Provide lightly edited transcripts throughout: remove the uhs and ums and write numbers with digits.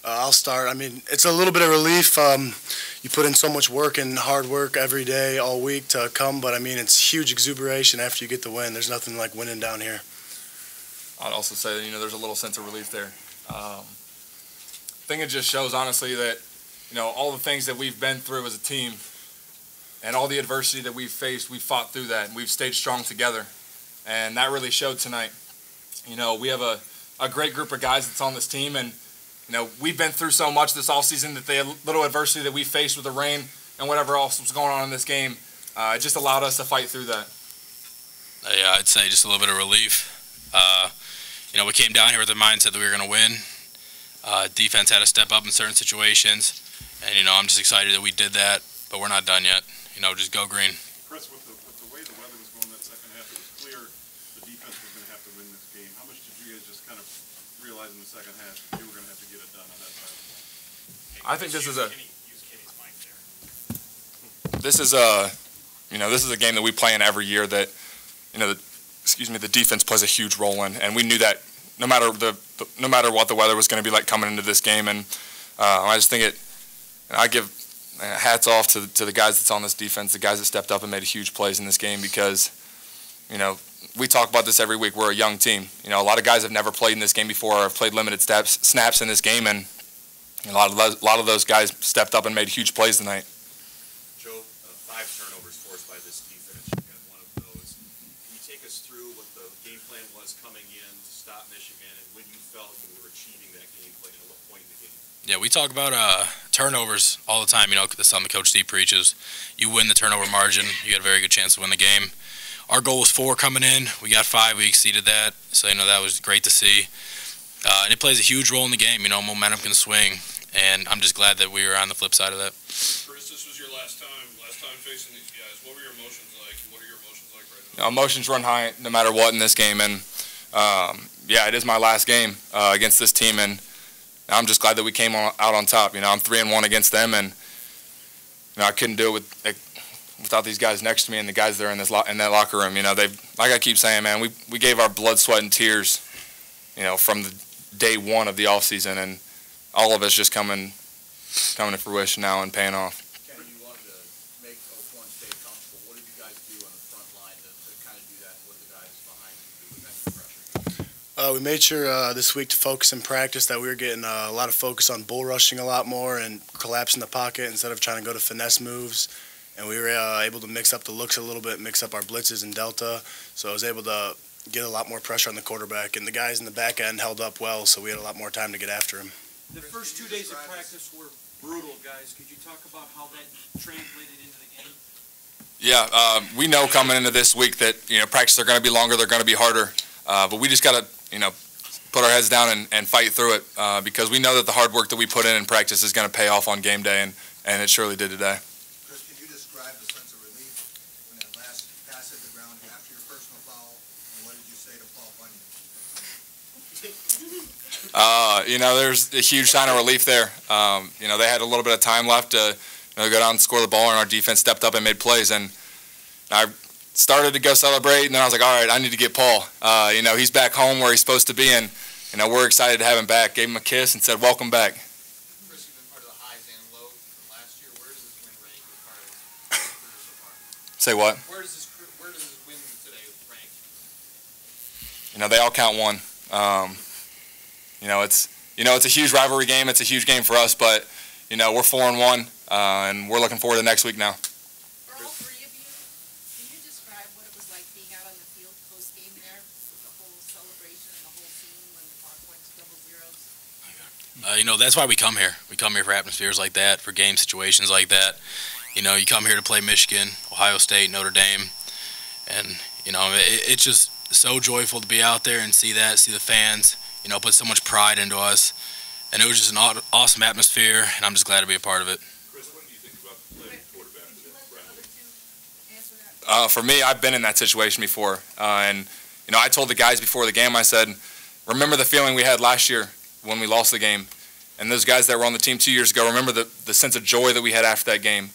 I'll start. I mean, it's a little bit of relief. You put in so much work and hard work every day, all week to come, but I mean, it's huge exuberation after you get the win. There's nothing like winning down here. I'd also say that, there's a little sense of relief there. I think it just shows, honestly, that, all the things that we've been through as a team and all the adversity that we've faced, we've fought through that, and we've stayed strong together. And that really showed tonight. We have a great group of guys that's on this team, and we've been through so much this offseason that the little adversity that we faced with the rain and whatever else was going on in this game, it just allowed us to fight through that. Yeah, I'd say just a little bit of relief. We came down here with the mindset that we were going to win. Defense had to step up in certain situations, and I'm just excited that we did that, but we're not done yet. Just go green. Chris, with the way the weather was going that second half, it was clear the defense was going to have to win this game. How much did you guys just kind of realize in the second half you were going to have to get it done on that side of the ball? I think this is a game that we play in every year that the defense plays a huge role in, and we knew that no matter what the weather was going to be like coming into this game. And I just think I give hats off to the guys that's on this defense, the guys that stepped up and made huge plays in this game, because we talk about this every week. We're a young team. A lot of guys have never played in this game before or have played limited snaps in this game, and a lot of those guys stepped up and made huge plays tonight. Joe, 5 turnovers forced by this defense. You got one of those. Can you take us through what the game plan was coming in to stop Michigan, and when you felt you were achieving that game plan at what point in the game? Yeah, we talk about turnovers all the time. That's something Coach D preaches. You win the turnover margin, you got a very good chance to win the game. Our goal was 4 coming in. We got 5. We exceeded that. So, that was great to see. And it plays a huge role in the game. Momentum can swing. And I'm just glad that we were on the flip side of that. Chris, this was your last time facing these guys. What were your emotions like? What are your emotions like right now? Emotions run high no matter what in this game. And, it is my last game against this team. And I'm just glad that we came out on top. I'm 3-1 against them. And, I couldn't do it without these guys next to me and the guys there in that locker room. Like I keep saying, man, we gave our blood, sweat, and tears, from the day one of the offseason, and all of it's just coming to fruition now and paying off. Ken, you wanted to make Coach One stay comfortable. What did you guys do on the front line to kind of do that, and what did the guys behind you do with that pressure? We made sure this week to focus in practice that we were getting a lot of focus on bull rushing a lot more and collapsing the pocket instead of trying to go to finesse moves. And we were able to mix up the looks a little bit, mix up our blitzes and delta. So I was able to get a lot more pressure on the quarterback. And the guys in the back end held up well, so we had a lot more time to get after him. The first 2 days of practice were brutal, guys. Could you talk about how that translated into the game? Yeah, we know coming into this week that, practices are going to be longer, they're going to be harder. But we just got to, put our heads down and fight through it because we know that the hard work that we put in practice is going to pay off on game day, and it surely did today. Chris, can you describe the sense of relief when that last pass hit the ground after your personal foul, and what did you say to Paul Bunyan? There's a huge sign of relief there. They had a little bit of time left to go down and score the ball, and our defense stepped up and made plays. And I started to go celebrate, and then I was like, all right, I need to get Paul. He's back home where he's supposed to be, and we're excited to have him back. Gave him a kiss and said, welcome back. Chris, you've been part of the highs and lows from last year. Where does this win rank as far as so far? Say what? Where does this win today rank? They all count one. It's a huge rivalry game. It's a huge game for us, but we're 4-1, and we're looking forward to next week now. For all 3 of you, can you describe what it was like being out on the field post game there with the whole celebration and the whole scene when the clock went to double zeros? That's why we come here. We come here for atmospheres like that, for game situations like that. You come here to play Michigan, Ohio State, Notre Dame, and it's just so joyful to be out there and see the fans. Put so much pride into us, and it was just an awesome atmosphere, and I'm just glad to be a part of it. Chris, what do you think about playing quarterback in that? For me, I've been in that situation before, and I told the guys before the game, I said, remember the feeling we had last year when we lost the game, and those guys that were on the team 2 years ago, remember the sense of joy that we had after that game,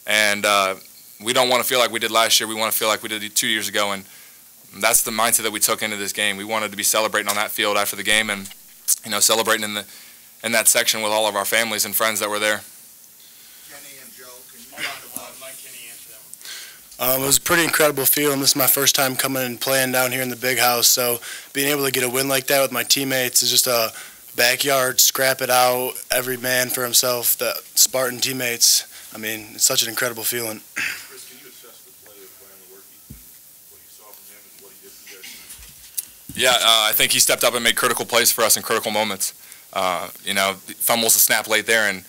and we don't want to feel like we did last year. We want to feel like we did 2 years ago, and that's the mindset that we took into this game. We wanted to be celebrating on that field after the game, and celebrating in in that section with all of our families and friends that were there. Kenny and Joe, can you talk about It was a pretty incredible feeling. This is my first time coming and playing down here in the big house, so being able to get a win like that with my teammates is just a backyard, scrap it out, every man for himself, the Spartan teammates. I mean, it's such an incredible feeling. Chris, can you assess the play of Brian Willikes, what you saw from him and what he did for you guys? Yeah, I think he stepped up and made critical plays for us in critical moments. Fumbles a snap late there, and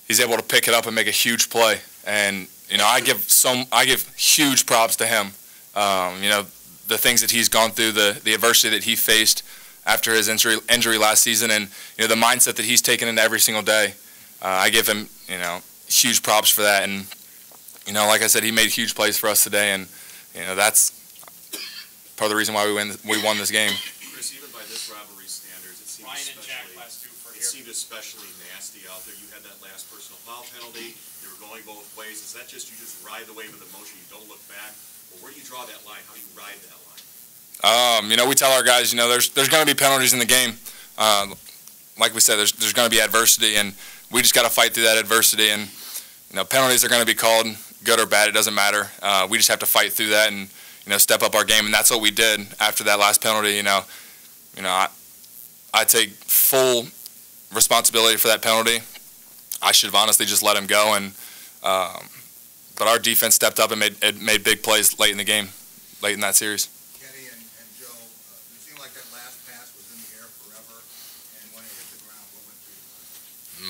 he's able to pick it up and make a huge play. And I give huge props to him. The things that he's gone through, the adversity that he faced after his injury last season, and the mindset that he's taken into every single day. I give him huge props for that. And like I said, he made huge plays for us today, and that's part of the reason why we won this game. Chris, even by this rivalry standards, it seemed especially nasty out there. You had that last personal foul penalty. They were going both ways. Is that just you just ride the wave of emotion, you don't look back? Or where do you draw that line? How do you ride that line? We tell our guys, there's going to be penalties in the game. Like we said, there's going to be adversity, and we just got to fight through that adversity. And penalties are going to be called, good or bad, it doesn't matter. We just have to fight through that and step up our game, and that's what we did after that last penalty. I take full responsibility for that penalty. I should have honestly just let him go, but our defense stepped up and made big plays late in the game, late in that series. Kenny and Joe, it seemed like that last pass was in the air forever, and when it hit the ground, what went through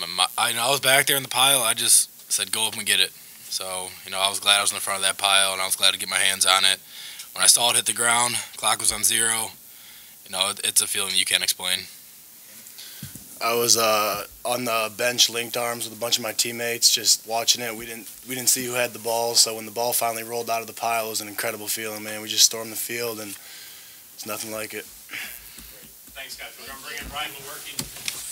your mind? I was back there in the pile. I just said, go up and get it. So, I was glad I was in the front of that pile, and I was glad to get my hands on it. When I saw it hit the ground, clock was on 0. It's a feeling you can't explain. I was on the bench, linked arms with a bunch of my teammates, just watching it. We didn't see who had the ball, so when the ball finally rolled out of the pile, it was an incredible feeling, man. We just stormed the field, and it's nothing like it. Thanks, guys. We're going to bring in Brian Willikes.